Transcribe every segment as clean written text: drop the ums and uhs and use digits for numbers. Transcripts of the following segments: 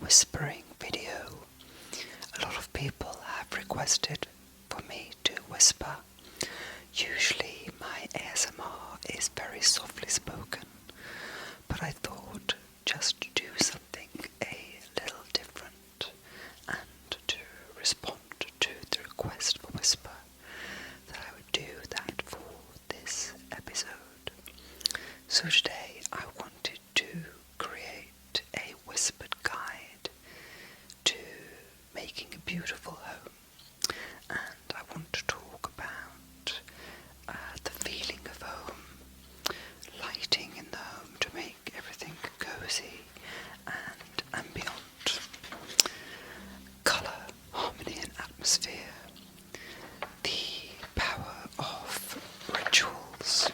whispering video. A lot of people have requested for me to whisper. Usually my ASMR is very softly spoken, but I thought just to do something a little different and to respond to the request for whisper, that I would do that for this episode. So today I wanted to create a whispered guide to making a beautiful home, and I want to talk about the feeling of home, lighting in the home to make everything cozy and ambient, colour, harmony and atmosphere, the power of rituals,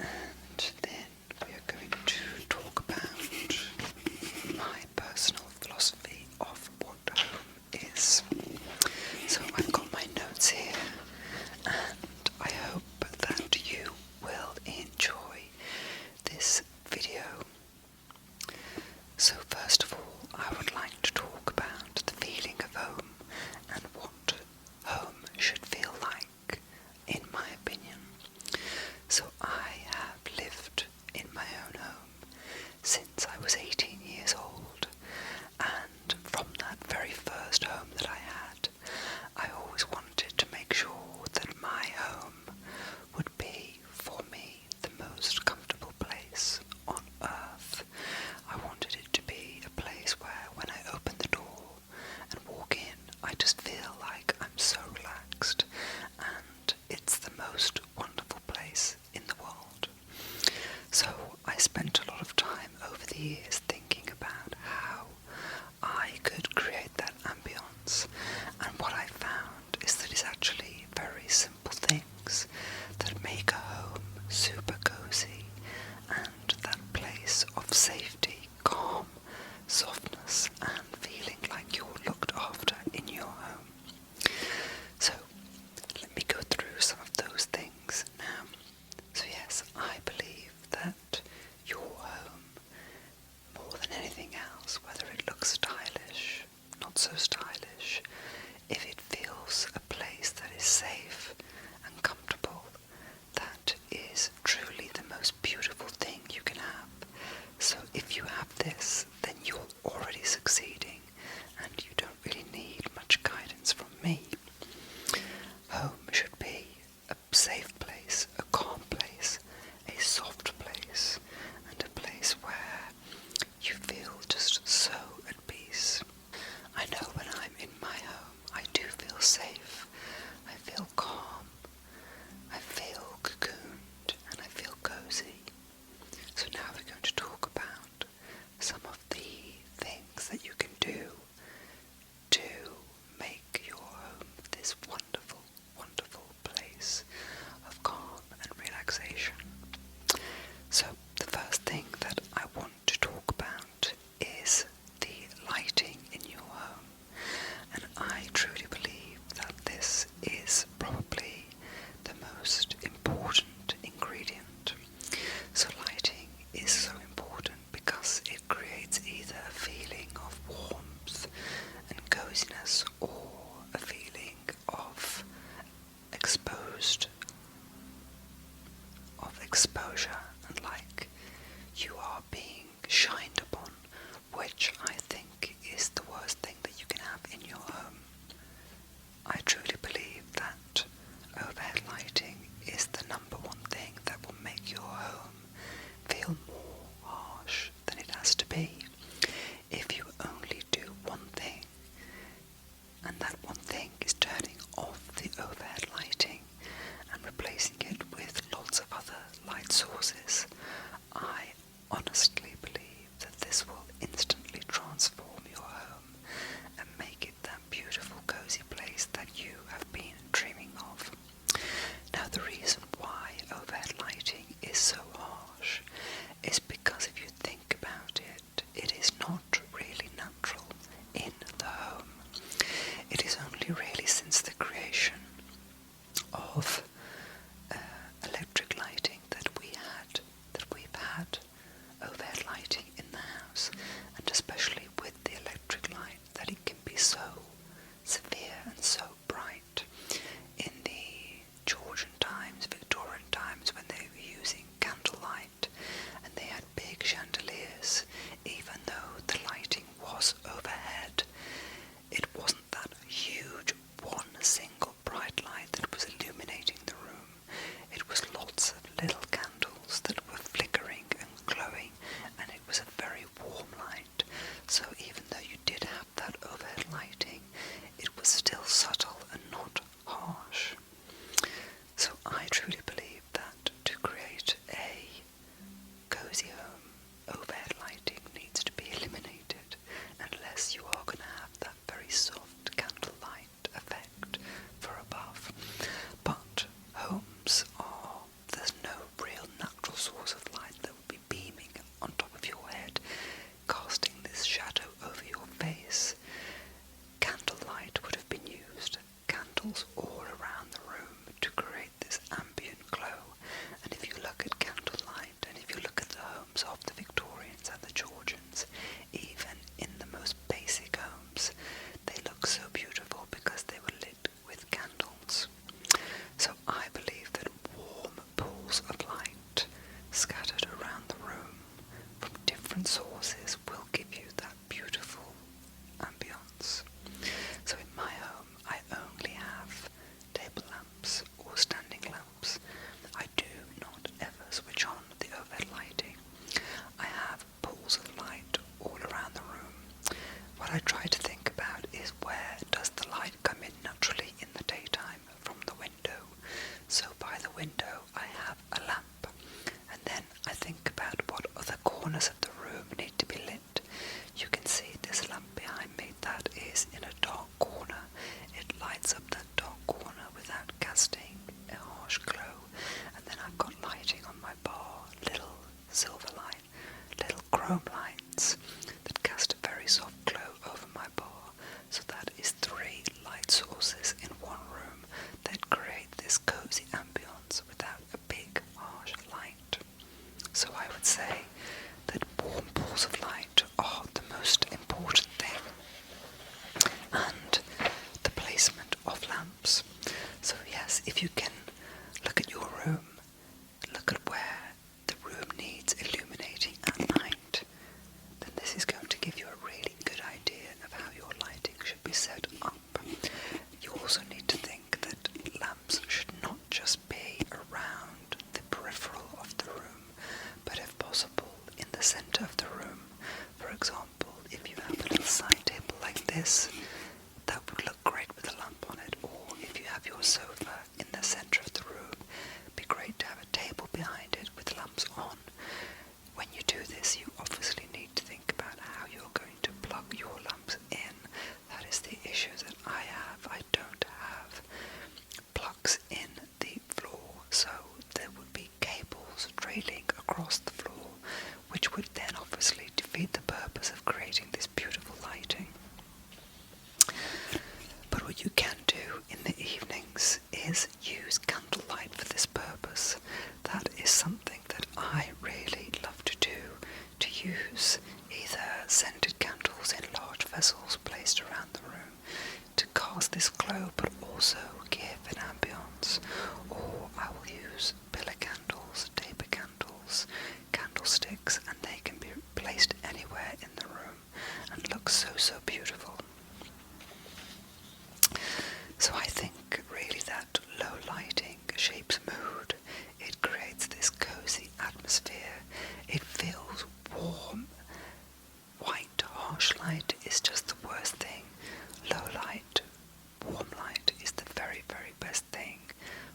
and then we are going to talk about my personal philosophy of what home is. So I've got my notes here, and I hope that you will enjoy this video. So first of all, I would like to talk about the feeling of home and what home should feel like, in my opinion. So I have lived in my own home since I was 18 years old, and from that very first home that I had, I always wanted to make sure that my home would be, for me, the most comfortable place on earth. I wanted it to be a place where when I open the door and walk in, I just feel like I'm so relaxed, and it's the most wonderful place in the world. So I spent a lot of time over the years thinking about how I could create that ambience, and what I found is that it's actually very simple things that make a home super cozy and that place of safety, calm, softness and feeling like you're looked after in your home. So let me go through some of those things now. So yes, I believe that your home, more than anything else, whether it looks stylish, not so stylish, if it feels a place that is safe and comfortable, that is truly the most beautiful thing you can have. So if you have this, then you're already succeeding, and you don't really need much guidance from me. Home should be a safe place, a calm place, a soft place, and a place where you feel just so at peace. I know when I'm in my home, I do feel safe, I feel calm, I feel cocooned, and I feel cozy. So now we're going to talk about some of the things that you can I try to think about is where does the light come in naturally in the daytime from the window. So by the window I have a lamp, and then I think about what other corners of the room need to be lit. You can see this lamp behind me, that is in a dark corner. It lights up that dark corner without casting a harsh glow. And then I've got lighting on my bar, little silver light, little chrome lights that cast a very soft glow over my bar. So that is 3 light sources in one room that create this cozy ambience without a big harsh light. So I would say that warm pools of light are the most important thing, and the placement of lamps. So yes, if you can look at your room, look at where the room needs illuminating at night, then this is going to give you a really good idea of how your lighting should be set up. You also need to think that lamps should not just be around the peripheral of the room, but if possible in the center of the room. For example, if you have a little side table like this, that would look great with a lamp on it, or if you have your sofa in the center of the room, it'd be great to have a table behind it with lamps on. When you do this, you obviously need to think about how you're going to plug your lamps in. That is the issue that I have. I don't have plugs in the floor, so there would be cables trailing across the floor, which would then obviously defeat the purpose of creating this beautiful lighting. But what you can do in the evenings is use candlelight for this purpose. That is something that I really love to do, to use either scented candles in large vessels placed around the room to cast this glow but also give an ambience, or I will use pillar candles, taper candles, candlesticks, and they can be placed anywhere in the room and look so beautiful. So I think really that low lighting shapes mood. It creates this cozy atmosphere. It feels warm. White, harsh light is just the worst thing. Low light, warm light is the very best thing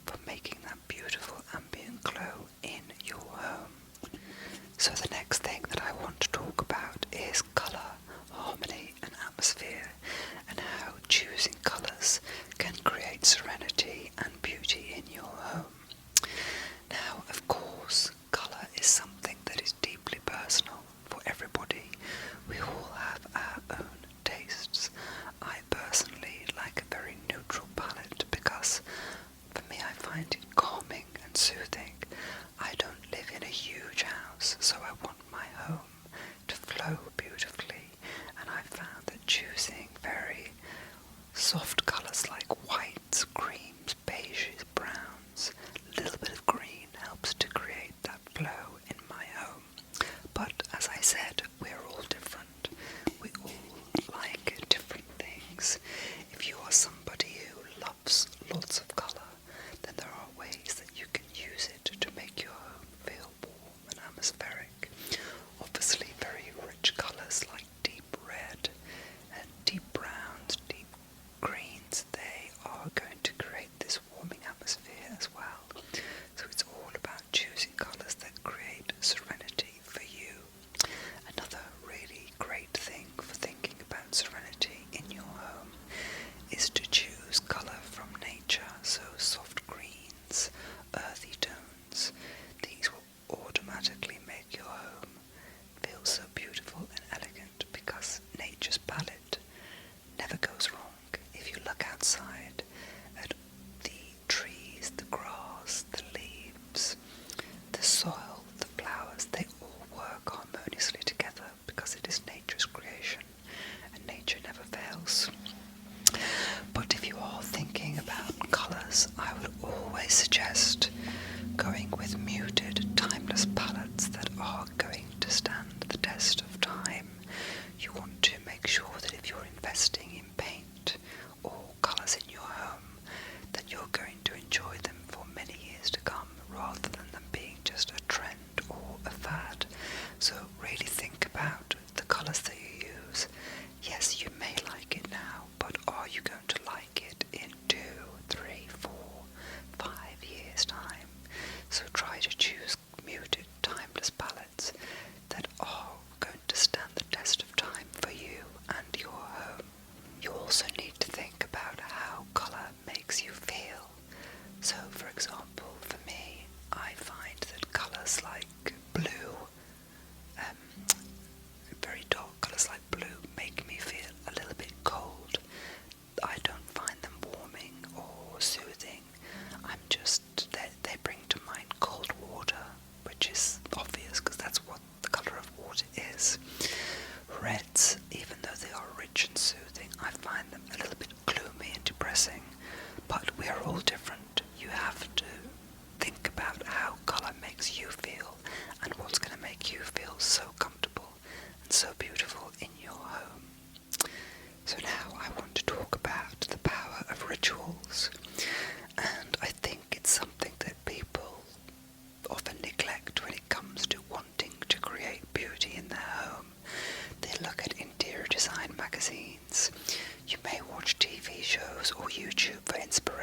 for making that beautiful ambient glow in your home. So the next thing that I want to talk about is colour, harmony and atmosphere, and how choosing colours can create serenity and beauty in your home. Now, of course, colour is something that is deeply personal for everybody. We all have our own tastes. I personally like a very neutral palette because for me I find it calming and soothing. I don't live in a huge house, so I want my home to flow beautifully, and I found that choosing very soft colours like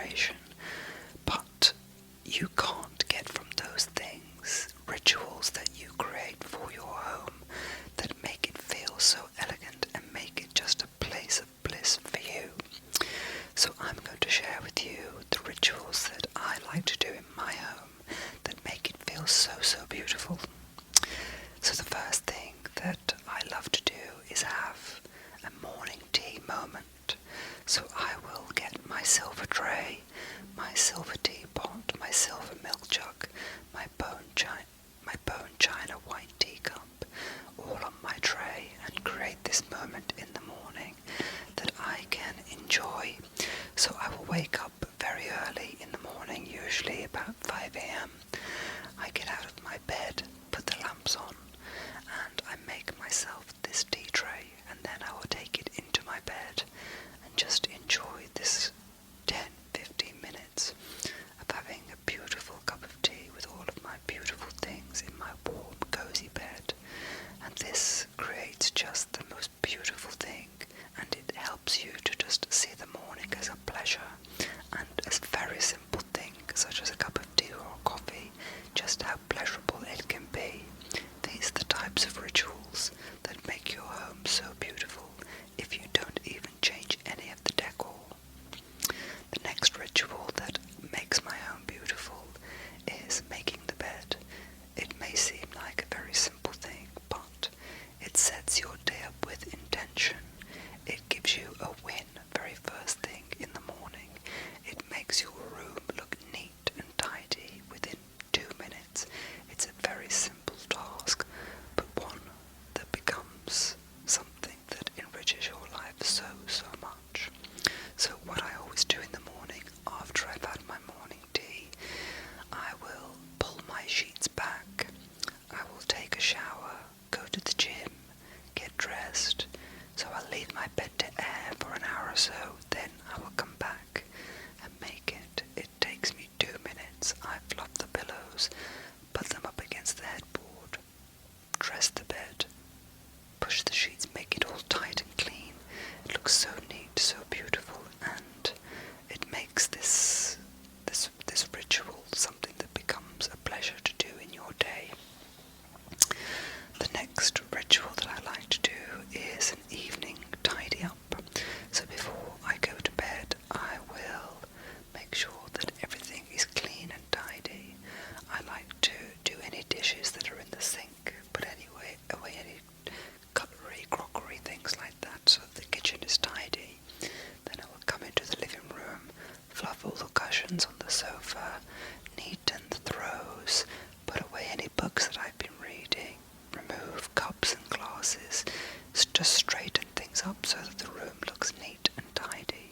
decoration, but you can't get from those things rituals that you create for your home that make it feel so elegant and make it just a place of bliss for you. So I'm going to share with you the rituals that I like to do in my home that make it feel so beautiful. So the first thing that I love to do is have a morning tea moment. So I will get my silver tray, my silver teapot, my silver milk jug, my bone china white teacup, all on my tray, and create this moment in the morning that I can enjoy. So I will wake up very early in the morning, usually about 5 a.m. I get out of my bed, put the lamps on, and I make myself this tea tray, and then I will take it into my bed and just enjoy this 10-15 minutes of having a beautiful cup of tea with all of my beautiful things in my warm, cozy bed. And this creates just the most beautiful thing, and it helps you to just see the morning as a pleasure and as a very simple thing, such as a cup of tea or coffee, just how pleasurable it can be. These are the types of rituals that make your home so beautiful if you don't even change any of the decor. The next ritual that makes my home beautiful is making the bed. It may seem like a very simple thing, but it sets your day up with intention. It gives you a win very first thing in the morning. It makes your room look neat and tidy within 2 minutes. It's a very simple task, but one that becomes something that enriches your life so much. So what I always do in the morning after I've had my morning tea, I will pull my sheets back, I will take a shower, go to the gym, get dressed. So I'll leave my bed to air for an hour or so, then I will come back and make it. It takes me 2 minutes. I fluff the pillows, put them up against the headboard, dress the bed, push the sheets, make it all tight and clean. It looks so neat, so beautiful, and it makes this ritual something that becomes a pleasure to do in your day. The next ritual that I like to do is an evening tidy up. So before I go to bed, I will make sure that everything is clean and tidy. I like to do any dishes that are in the sink, put away any cutlery, crockery, things like that, so the kitchen is tidy. Then I will come into the living room, fluff all the cushions on the sofa, neaten the throws, put away any books that I've been reading, remove cups and glasses, just straighten things up so that the room looks neat and tidy.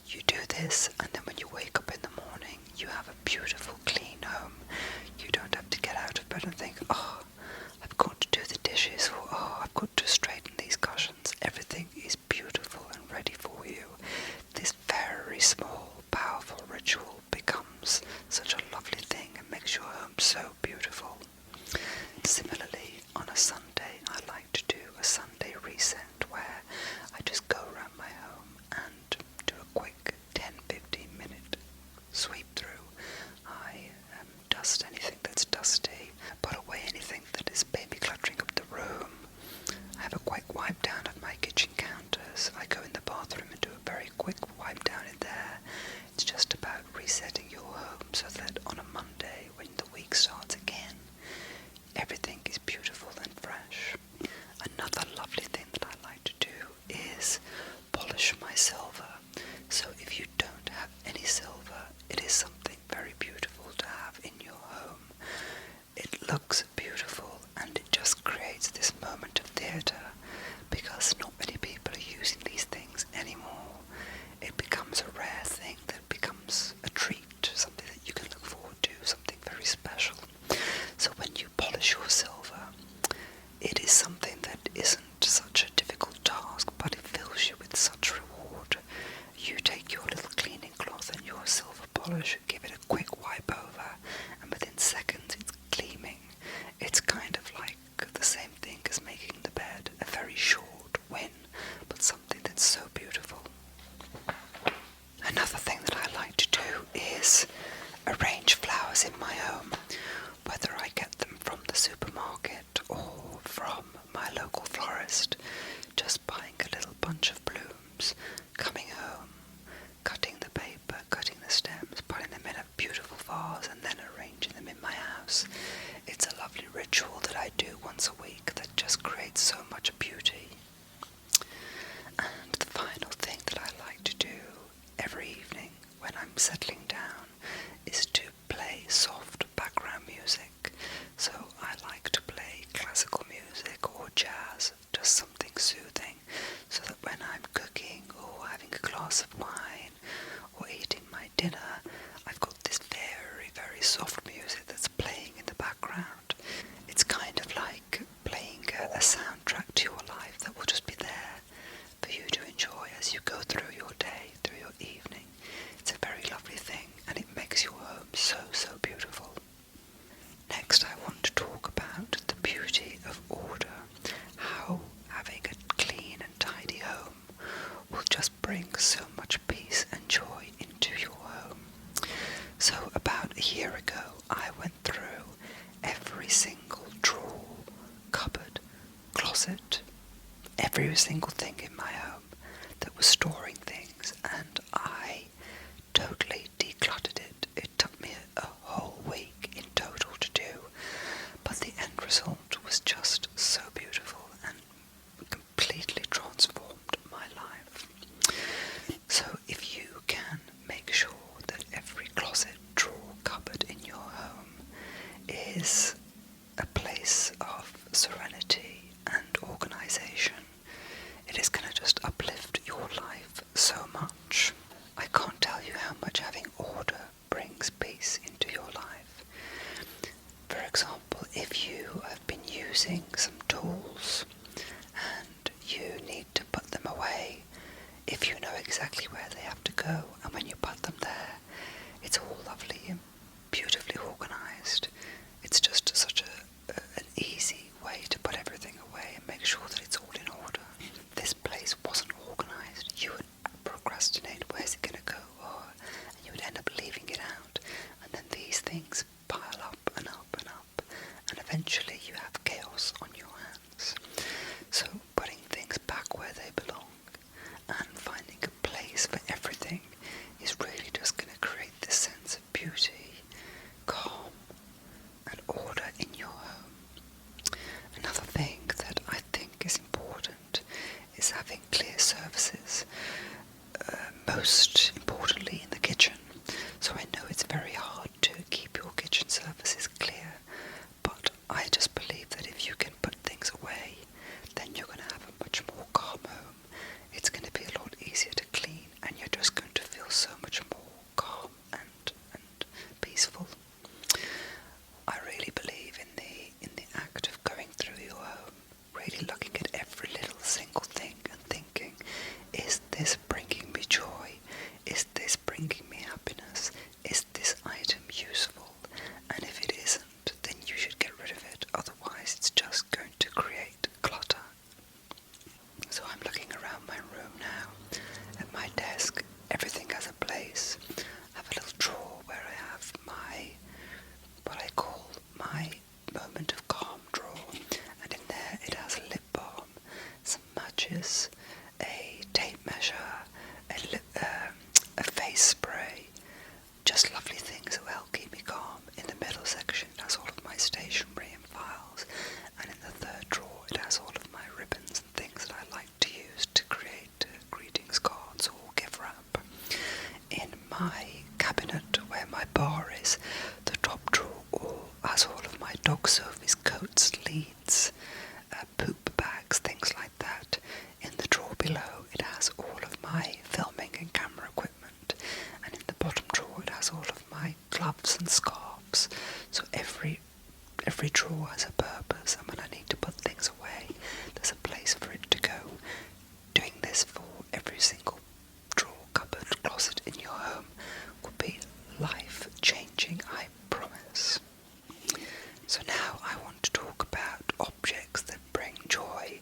You do this, and then when you wake up in the morning, you have a beautiful, clean home. You don't have to get out of bed and think, oh, I've got to do the dishes, or oh, I've got to straighten these cushions. Everything is beautiful and ready for you. This very small, powerful ritual becomes such a lovely thing and makes your home so beautiful. Similarly, on a Sunday, I like to do a Sunday reset where I just go around my home and do a quick 10-15 minute sweep through. I dust anything that's dusty, put away anything that is maybe cluttering up the room. I have a quick wipe down of my kitchen counters. I go in the bathroom and do a very quick wipe down in there. It's just about resetting your home so that on a Monday, when the week starts again, everything is beautiful and fresh. Another lovely thing that I like to do is polish my silver. So if you don't have any silver, it is something very beautiful to have in your home. It looks beautiful and it just creates this moment of theatre, because not many people are using these things anymore. It becomes a rare thing that becomes a treat, something that you can look forward to, something very special. So when you polish your silver, it is something that isn't such a difficult task, but it fills you with such reward. You take your little cleaning cloth and your silver polish, give it a quick wipe over, and within seconds it's gleaming. It's kind of like the same thing as making the bed, a very short win, but something that's so beautiful. Another thing that I like bunch of blooms, coming home, cutting the paper, cutting the stems, putting them in a beautiful vase, and then arranging them in my house. It's a lovely ritual that I do once a week that just creates so much beauty. And the final thing that I like to do every evening when I'm settling down is to play soft background music. So I like to play classical music or jazz, just something soothing, so that when I'm cooking or having a glass of wine or eating my dinner, I've got this very, very soft music that's playing in the background. It's kind of like playing a soundtrack to your life that will just be there for you to enjoy as you go through your day, through your evening. It's a very lovely thing, and it makes your home so, so beautiful. Next, I want to talk about the beauty of order, how having a clean and tidy home will just bring so much peace and joy into your home. So about a year ago, I went through every single drawer, cupboard, closet, every single thing in my home that was storing things, and I totally decluttered it. It took me a whole week in total to do, but the end result was just so beautiful and completely transformed my life. So if you can make sure that every closet, drawer, cupboard in your home is a place of serenity and organisation, it is going to just uplift your life so much. I can't tell you how much having order brings peace into your life. For example, if you have been using some tools and you need to put them away, if you know exactly where they have to go, and when you put them there, it's all lovely and beautifully organised. It's just such an easy way to put everything away and make sure that it's all in order. If this place wasn't organised, you would procrastinate, where's it going to go, and you would end up leaving it out, and then these things pile up and up and up, and eventually you have chaos on your hands. So putting things back where they belong and finding a place for everything is really just going to create this sense of beauty, calm, and order in your home. Another thing that I think is important is having clear surfaces, most importantly in the kitchen. So I know it's very hard to keep your kitchen surfaces clear, but I just believe that if you can put things away, then you're going to have a much more calm home. It's going to be a lot easier to clean, and you're just going to feel so much more calm and peaceful. I really believe in the act of going through your home, really looking at every little single thing and thinking, is this bringing me joy? Is this bringing me happiness? Is this item useful? And if it isn't, then you should get rid of it, otherwise it's just going to create clutter. So I'm looking around my room now. At my desk, everything has a place. I have a little drawer where I have what I call my moment of calm drawer, and in there it has a lip balm, some matches, a tape measure, a face spray, just lovely things that will help keep me calm. In the middle section it has all of my stationery and files, and in the third drawer it has all of my ribbons and things that I like to use to create greetings cards or gift wrap. In my cabinet where my bar is, the top drawer has all of my dog Sophie's coats, leads, poop bags, things like that. In the drawer below it has all of my filming and camera equipment, and in the bottom drawer it has all of my gloves and scarves. So every drawer has a purpose, and when I need to put things away, there's a place for it to go. Doing this for every single drawer, cupboard, closet in your home will be life-changing, I promise. So now I want to talk about objects that bring joy,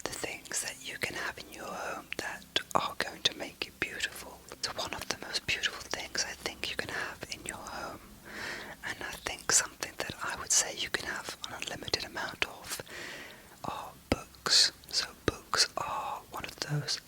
the things that you can have in your home that are going to make it beautiful. So one of the most beautiful things I think you can have in your home, and I think something that I would say you can have an unlimited amount of, are books. So books are one of those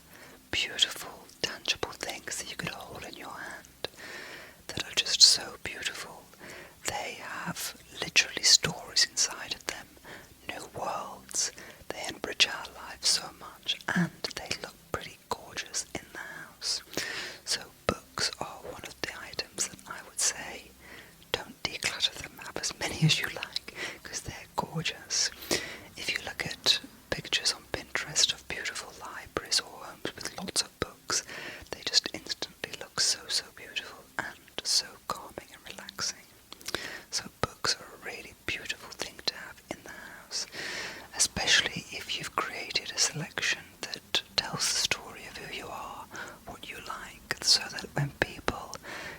tells the story of who you are, what you like, so that when people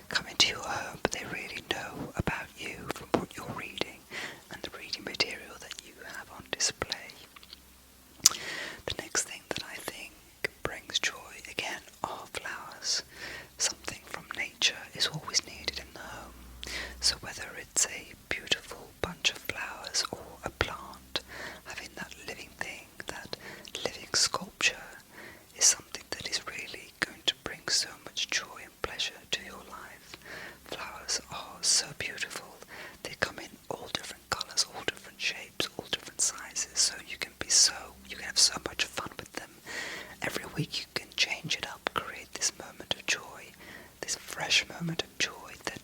come into your home, they really know about you from what you're reading and the reading material that you have on display. The next thing that I think brings joy, again, are flowers. Something from nature is always needed in the home. So whether it's a beautiful bunch of flowers or a plant, having that living thing, that living sculpture, is something that is really going to bring so much joy and pleasure to your life. Flowers are so beautiful. They come in all different colours, all different shapes, all different sizes, so you can have so much fun with them. Every week you can change it up, create this moment of joy, this fresh moment of joy that,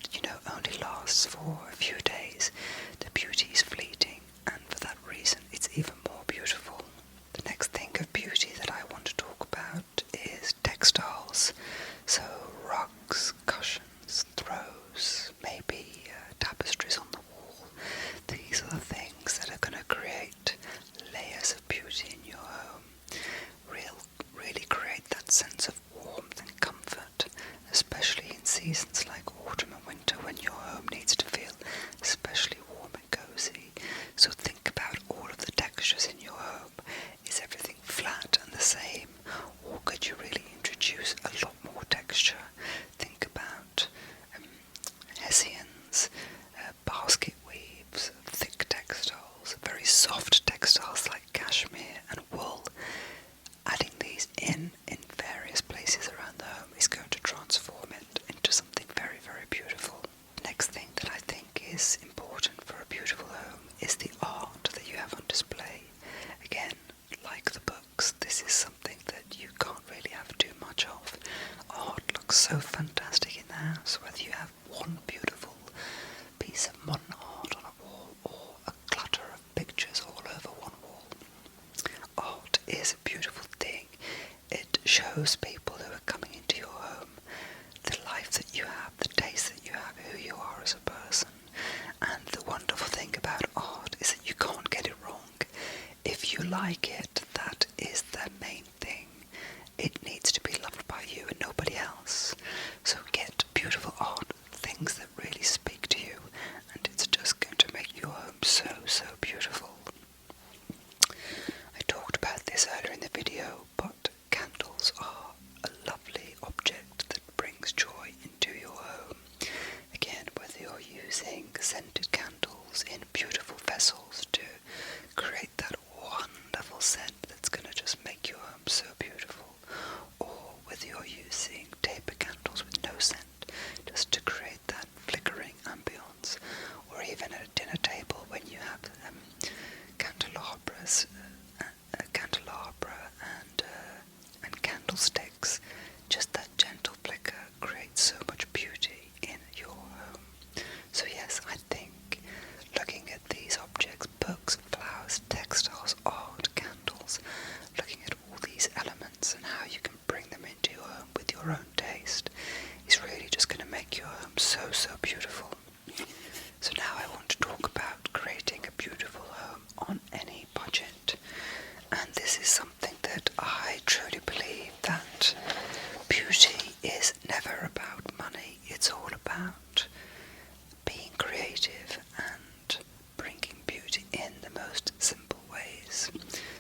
only lasts for a few days. The beauty is fleeting, and for that reason it's even more beautiful. The next thing of beauty that I want to talk about is textiles. So rugs, cushions, throws, maybe tapestries on the wall. These are the things that are going to create layers of beauty in your home. Really create that sense of warmth and comfort, especially in seasons like autumn and winter when your home needs to feel especially warm and cozy. So think about all of the textures in your home. Is everything flat and the same, or could you really introduce a lot more texture? Think about hessians, basket weaves, thick textiles, very soft textiles like cashmere and wool. Adding these in various places around the home is going to transform it into something very, very beautiful. Next thing that I think is important for a beautiful home is the art that you have on display. Again, like the books, this is something that you can't really have too much of. Art looks so fantastic in the house, whether you have one beautiful piece of modern art on a wall or a clutter of pictures all over one wall. Art is a beautiful thing. It shows people who are coming into your home the life that you have, the taste that you have, who you are as a person. And the wonderful thing about art is that you can't get it wrong. If you like it, that is the main thing. It needs to be loved by you and nobody else. So get beautiful art, things that really speak to you, and it's just going to make your home so, so beautiful. I talked about this earlier in the video, but candles are a lovely object that brings joy into your home. Again, whether you're using scented candles in beautiful vessels to create that wonderful scent that's going to just make your home so beautiful, or whether you're using taper candles with no scent just to create that flickering ambience, or even at a dinner table when you have candelabras, and candlesticks, just that gentle flicker creates so much beauty in your home. So yes, I think looking at these objects, books, flowers, textiles, art, candles, looking at all these elements and how you can bring them into your home with your own taste is really just going to make your home so, so beautiful. So now I want to talk about creating a beautiful home on any budget. And this is something that I truly believe that beauty is never about money. It's all about being creative and bringing beauty in the most simple ways.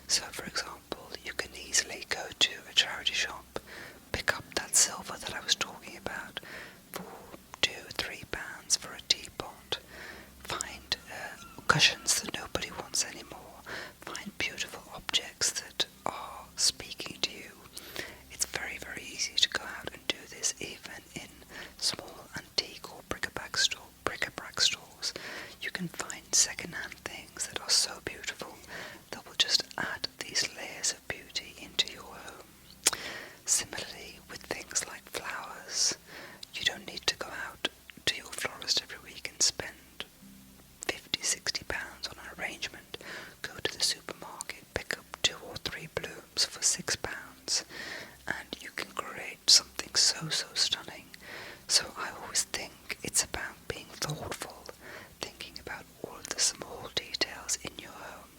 So for example, you can easily go to a charity shop, pick up that silver that I was talking about for £2-3 for a teapot, find cushions that nobody wants anymore, find beautiful objects that are speaking to you. It's very, very easy to go out and do this even in small antique or bric-a-brac stores. You can find second-hand things that are so beautiful that will just add these layers of beauty into your home. Similarly, with things like flowers, you don't need to go out to your florist every week and spend £50-60 on an arrangement. Go to the supermarket, pick up 2 or 3 blooms for £6, and you can create something so, so stunning. So I always think it's about being thoughtful, thinking about all of the small details in your home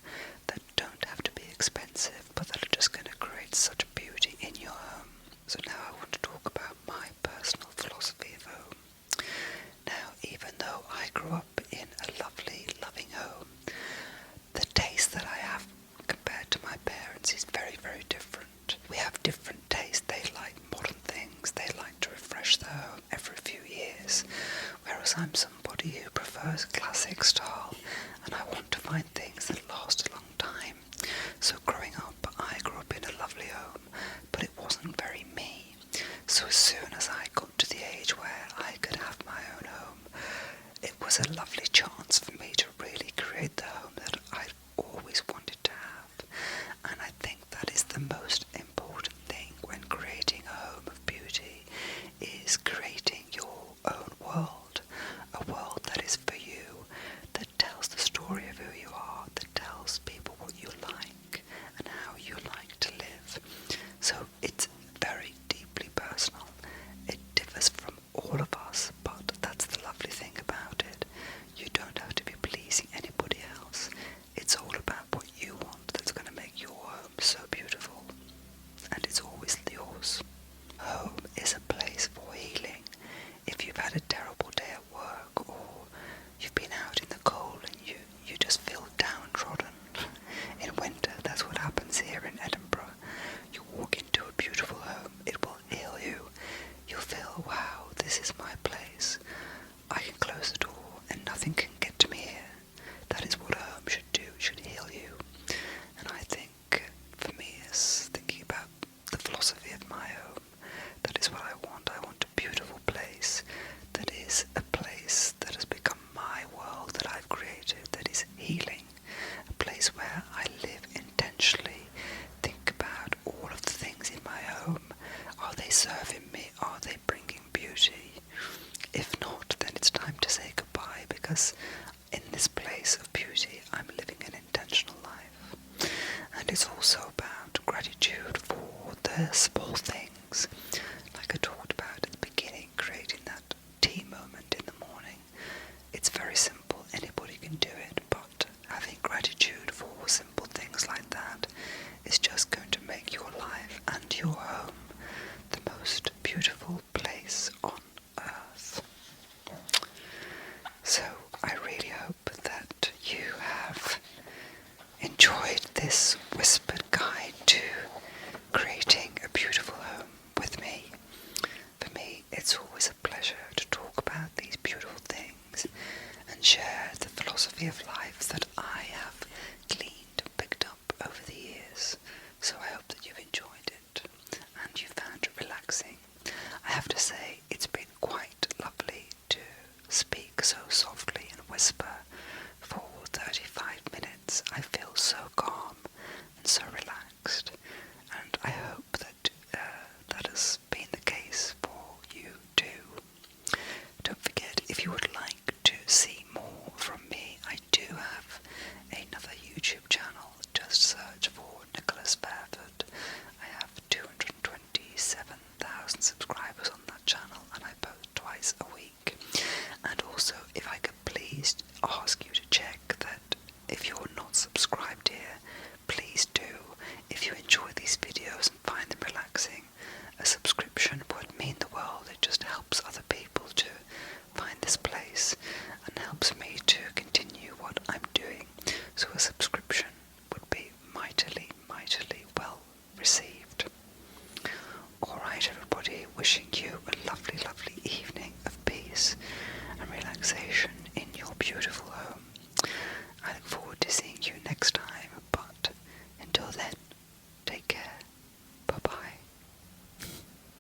that don't have to be expensive, but that are just going to create such beauty in because I'm somebody who prefers classic style and I want to find things that last a long time. So growing up, I grew up in a lovely home, but it wasn't very me. So as soon as I got to the age where I could have my own home, it was a lovely chance for me to really create the home that I've always wanted to have. And I think that is the most important thing when creating a home of beauty, is creating your own world, a world that is for you, that tells the story of who you are, that tells people what you like and how you like to live. So it's very deeply personal. It differs from all of us, but that's the lovely thing about it. You don't have to be pleasing anybody else. It's all about what you want that's going to make your home so beautiful, and it's always yours. Home is a place for healing. If you've had a terrible day at work, or you've been out in the cold and you just feel downtrodden. In winter, that's what happens here in Edinburgh. You walk into a beautiful home, it will heal you. You'll feel, wow, this is my place. I can close the door and nothing can get to me here. That is what a home should do, it should heal you. And I think, for me, is thinking about the philosophy of my home. That is what I want. I want a beautiful place that is a place that has become my world that I've created, that is healing. A place where I live intentionally, think about all of the things in my home. Are they serving me? Are they bringing beauty? If not, then it's time to say goodbye, because in this place of beauty I'm living an intentional life. And it's also about gratitude for the small things, like I talked about at the beginning, creating that tea moment in the morning. It's very simple, anybody can do it, but having gratitude for simple things like that is just going to make your life and your home the most beautiful place on earth. So I really hope that you have enjoyed this whispered guide to creating a beautiful home with me. For me, it's always a pleasure to talk about these beautiful things and share the philosophy of life that I have gleaned and picked up over the years. So I hope that you've enjoyed it and you found it relaxing. I have to say, it's been quite lovely to speak so softly and whisper for 35 minutes. I feel so calm and so relaxed, and I hope that that has been the case for you too. Don't forget, if you would like to see more from me, I do have another YouTube channel. Just search for Nicholas Fairford. I have 227,000 subscribers on that channel, and I post twice a week. And also, if I could please ask you to check that if you're not subscribed here, please do. If you enjoy these videos and find them relaxing, a subscription would mean the world. It just helps other people to find this place and helps me to continue what I'm doing. So a subscription would be mightily, mightily well received. Alright everybody, wishing you a lovely, lovely evening of peace and relaxation in your beautiful home.